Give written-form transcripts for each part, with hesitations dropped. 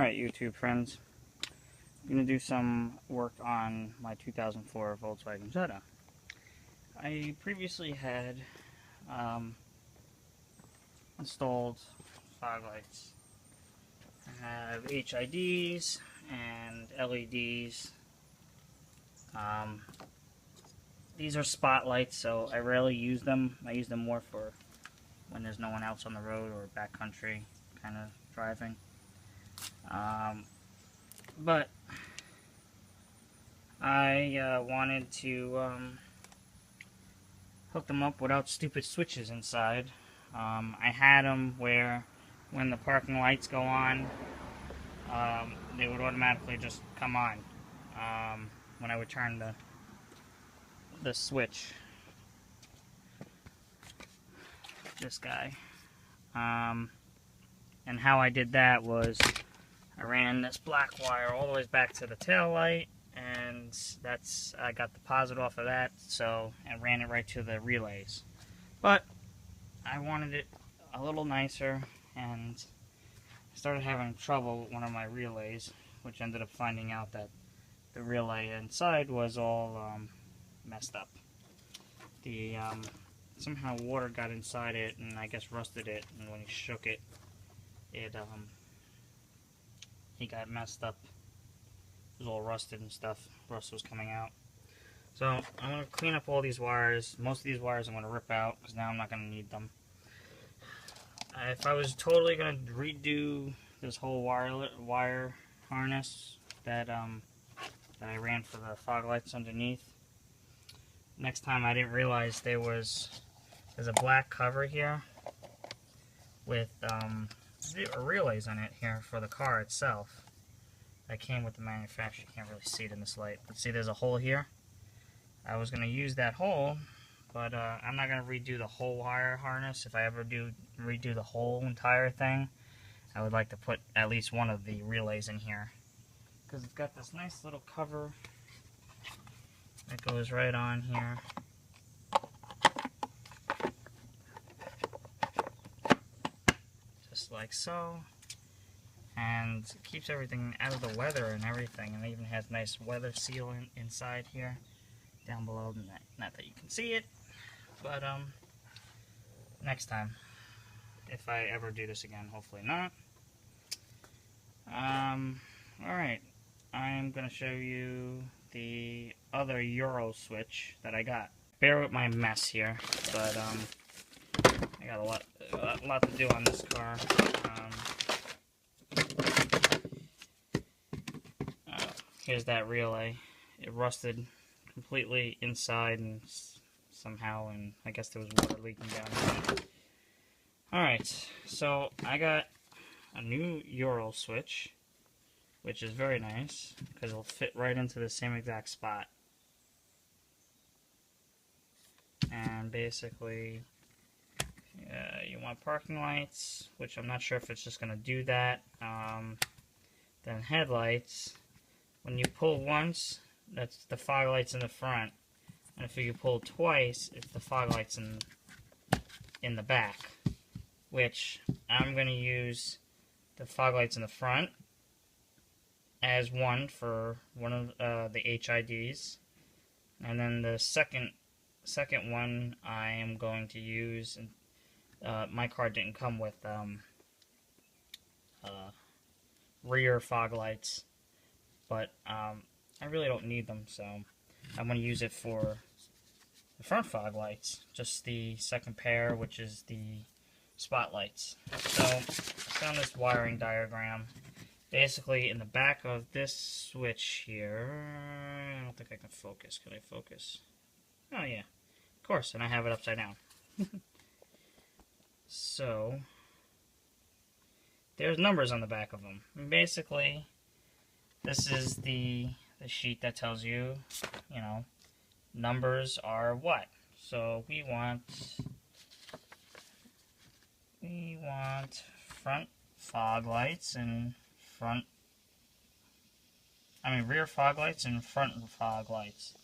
Alright, YouTube friends, I'm going to do some work on my 2004 Volkswagen Jetta. I previously had installed fog lights. I have HIDs and LEDs. These are spotlights, so I rarely use them. I use them more for when there's no one else on the road or backcountry kind of driving. But I wanted to hook them up without stupid switches inside. I had them where when the parking lights go on, they would automatically just come on when I would turn the switch. This guy. And how I did that was I ran this black wire all the way back to the tail light, and I got the positive off of that, so I ran it right to the relays. But I wanted it a little nicer, and I started having trouble with one of my relays, which ended up finding out that the relay inside was all messed up. Somehow water got inside it and I guess rusted it, and when he shook it, he got messed up. It was all rusted and stuff. Rust was coming out. So I'm going to clean up all these wires. Most of these wires I'm going to rip out because now I'm not going to need them. If I was totally going to redo this whole wire harness that I ran for the fog lights underneath, next time I didn't realize there's a black cover here with relays on it here for the car itself. That came with the manufacturer. You can't really see it in this light, but see there's a hole here. I was going to use that hole, but I'm not going to redo the whole wire harness. If I ever do redo the whole entire thing, I would like to put at least one of the relays in here, because it's got this nice little cover that goes right on here. Just like so. And it keeps everything out of the weather and everything, and it even has nice weather seal inside here, down below. Not that you can see it, but next time, if I ever do this again, hopefully not. Alright, I'm going to show you the other EUROSWITCH that I got. Bear with my mess here, but I got a lot to do on this car. Here's that relay. It rusted completely inside and somehow, and I guess there was water leaking down here. Alright, so I got a new EUROSWITCH, which is very nice because it'll fit right into the same exact spot. And basically, you want parking lights, which I'm not sure if it's just going to do that. Then headlights. When you pull once, that's the fog lights in the front, and if you pull twice, it's the fog lights in the back. Which I'm going to use the fog lights in the front as one for one of the HIDs, and then the second one I am going to use. My car didn't come with rear fog lights, but I really don't need them, so I'm going to use it for the front fog lights, just the second pair, which is the spotlights. So found this wiring diagram. Basically, in the back of this switch here, I don't think I can focus. Can I focus? Oh yeah, of course, and I have it upside down. So there's numbers on the back of them. And basically, this is the sheet that tells you, numbers are what. So we want front fog lights and rear fog lights and front fog lights.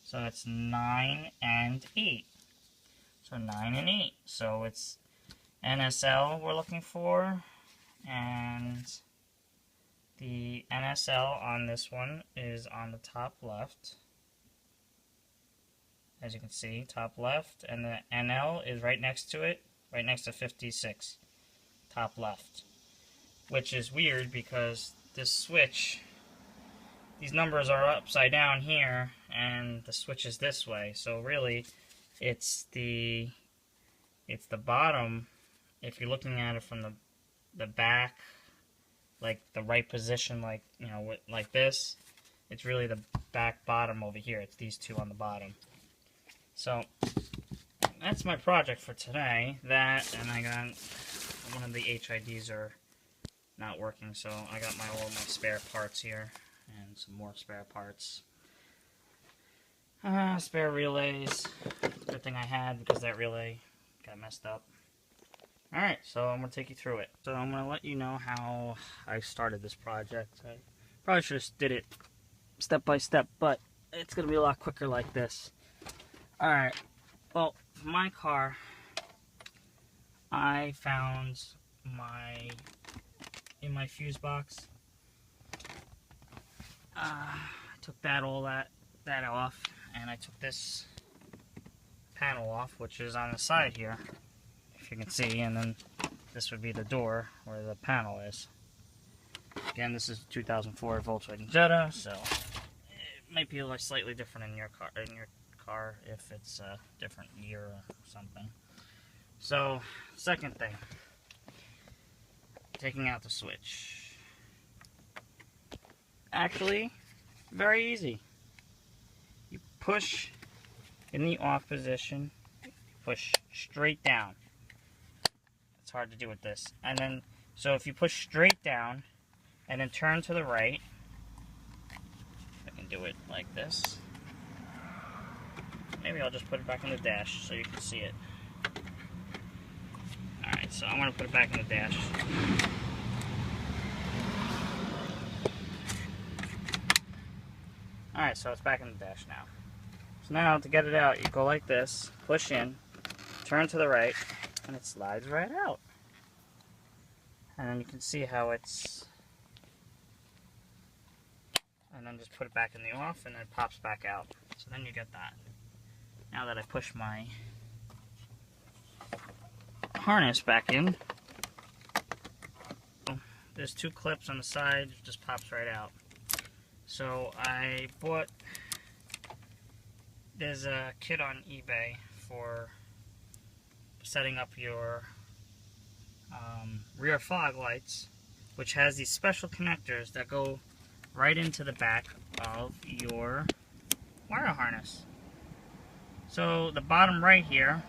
So it's 9 and 8. So 9 and 8. So it's NSL we're looking for, and The NSL on this one is on the top left. As you can see, top left. And the NL is right next to it, right next to 56, top left. Which is weird because this switch, these numbers are upside down here, and the switch is this way. So really, it's the bottom. If you're looking at it from the back, like the right position, like, you know, like this, it's really the back bottom over here. It's these two on the bottom. So that's my project for today. That, and I got one of the HIDs are not working, so I got all my spare parts here and some more spare parts. Spare relays. Good thing I had, because that relay got messed up. Alright, so I'm going to take you through it. So I'm going to let you know how I started this project. I probably should have did it step by step, but it's going to be a lot quicker like this. Alright, well, for my car, I found in my fuse box, I took all that off, and I took this panel off, which is on the side here, if you can see, and then this would be the door where the panel is. Again, this is a 2004 Volkswagen Jetta, so it might be like slightly different in your car if it's a different year or something. So, second thing, taking out the switch. Actually, very easy. You push in the off position, push straight down. It's hard to do with this. And then, so if you push straight down and then turn to the right, I can do it like this. Maybe I'll just put it back in the dash so you can see it. Alright, so I'm going to put it back in the dash. Alright, so it's back in the dash now. So now, to get it out, you go like this, push in, turn to the right, and it slides right out. And then you can see how it's... And then just put it back in the off, and then it pops back out. So then you get that. Now that I push my harness back in, there's two clips on the side, it just pops right out. So I bought, there's a kit on eBay for setting up your rear fog lights, which has these special connectors that go right into the back of your wire harness. So the bottom right here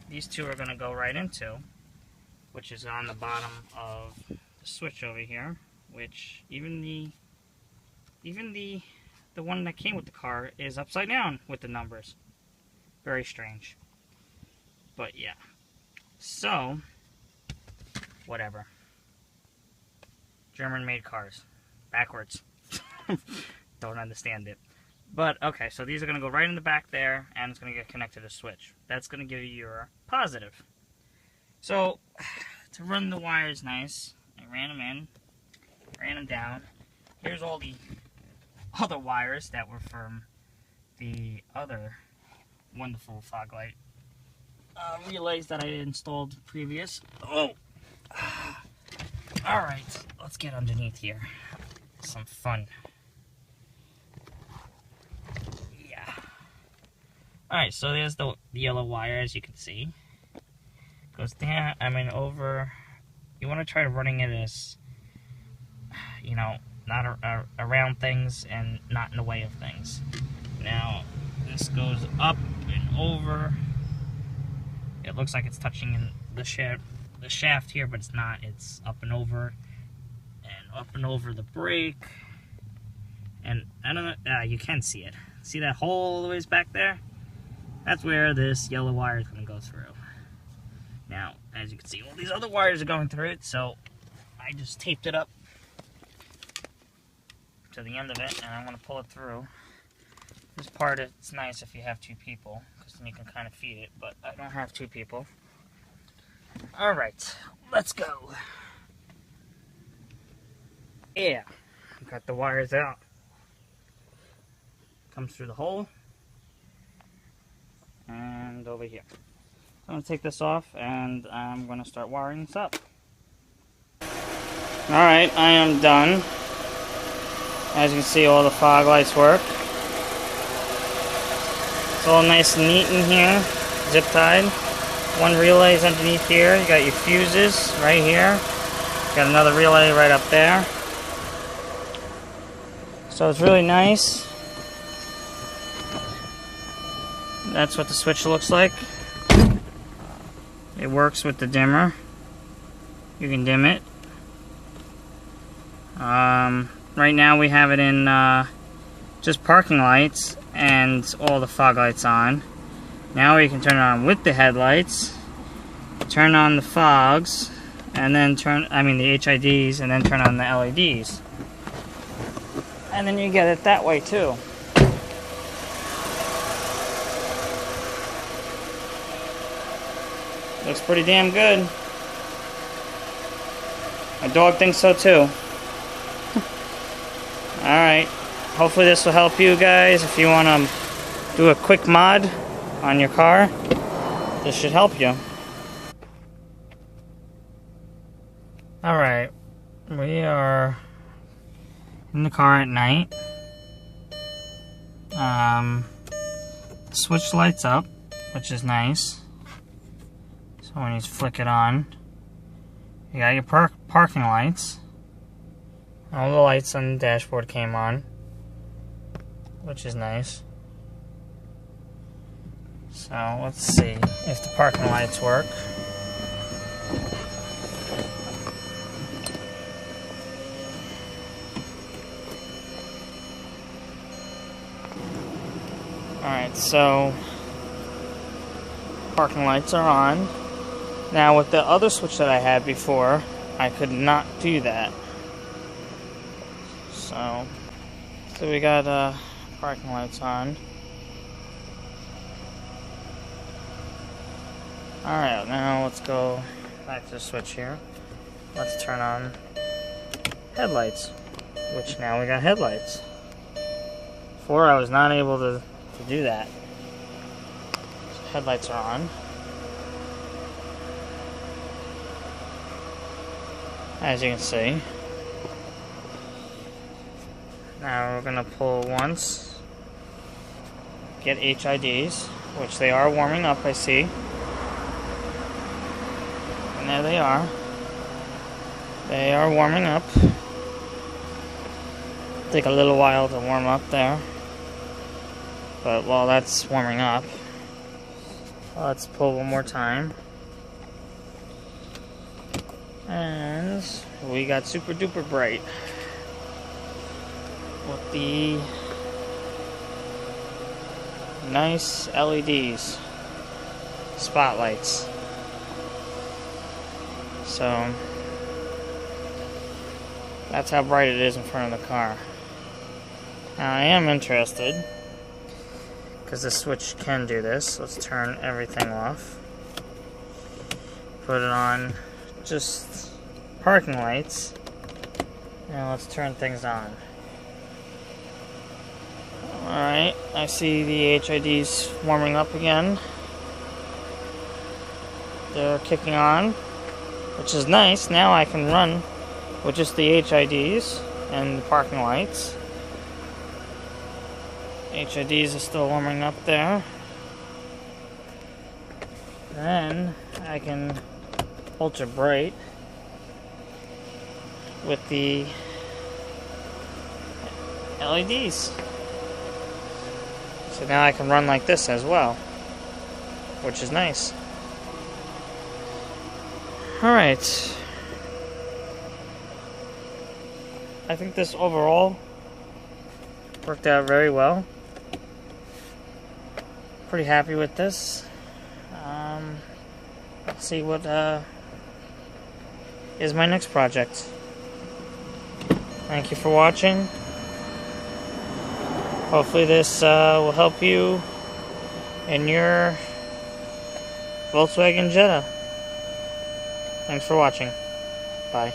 these two are gonna go right into, which is on the bottom of the switch over here, which even the one that came with the car is upside down with the numbers. Very strange. But yeah. So, whatever. German-made cars. Backwards. Don't understand it. But, okay, so these are going to go right in the back there, and it's going to get connected to the switch. That's going to give you your positive. So, to run the wires nice, I ran them in, ran them down. Here's all the other wires that were from the other wonderful fog light relays that I installed previous. Oh! Alright, let's get underneath here. Some fun. Alright, so there's the yellow wire, as you can see. Goes down, over. You want to try running it as, you know, not around things and not in the way of things. Now, this goes up and over. It looks like it's touching in the shaft here, but it's not. It's up and over the brake. And I don't know, you can see it. See that hole all the ways back there? That's where this yellow wire is going to go through. Now, as you can see, all these other wires are going through it, so I just taped it up to the end of it, and I'm going to pull it through. This part, it's nice if you have two people, because then you can kind of feed it, but I don't have two people. Alright, let's go. air. Got the wires out. Comes through the hole. And over here. I'm going to take this off and I'm going to start wiring this up. Alright, I am done. As you can see, all the fog lights work. It's all nice and neat in here, zip tied. One relay is underneath here. You got your fuses right here. Got another relay right up there. So it's really nice. That's what the switch looks like. It works with the dimmer. You can dim it. Right now we have it in just parking lights and all the fog lights on. Now we can turn it on with the headlights, turn on the fogs, and then the HIDs, and then turn on the LEDs. And then you get it that way too. Looks pretty damn good. My dog thinks so too. Alright, hopefully this will help you guys. If you want to do a quick mod on your car, this should help you. Alright, we are in the car at night. The switch lights up, which is nice. So when you flick it on, you got your parking lights. All the lights on the dashboard came on, which is nice. So let's see if the parking lights work. Alright, so parking lights are on. Now with the other switch that I had before, I could not do that. So we got parking lights on. Alright, now let's go back to the switch here. Let's turn on headlights, which now we got headlights. Before I was not able to do that. So headlights are on. As you can see. Now we're going to pull once, get HIDs, which they are warming up, I see. And there they are. They are warming up. Take a little while to warm up there. But while that's warming up, let's pull one more time. And we got super duper bright with the nice LEDs, spotlights. So that's how bright it is in front of the car. Now I am interested, because the switch can do this. Let's turn everything off. Put it on just parking lights. Now let's turn things on. Alright, I see the HIDs warming up again. They're kicking on, which is nice. Now I can run with just the HIDs and the parking lights. HIDs are still warming up there. Then I can ultra bright with the LEDs. So now I can run like this as well, which is nice. Alright. I think this overall worked out very well. Pretty happy with this. Let's see what is my next project. Thank you for watching. Hopefully this will help you in your Volkswagen Jetta. Thanks for watching. Bye.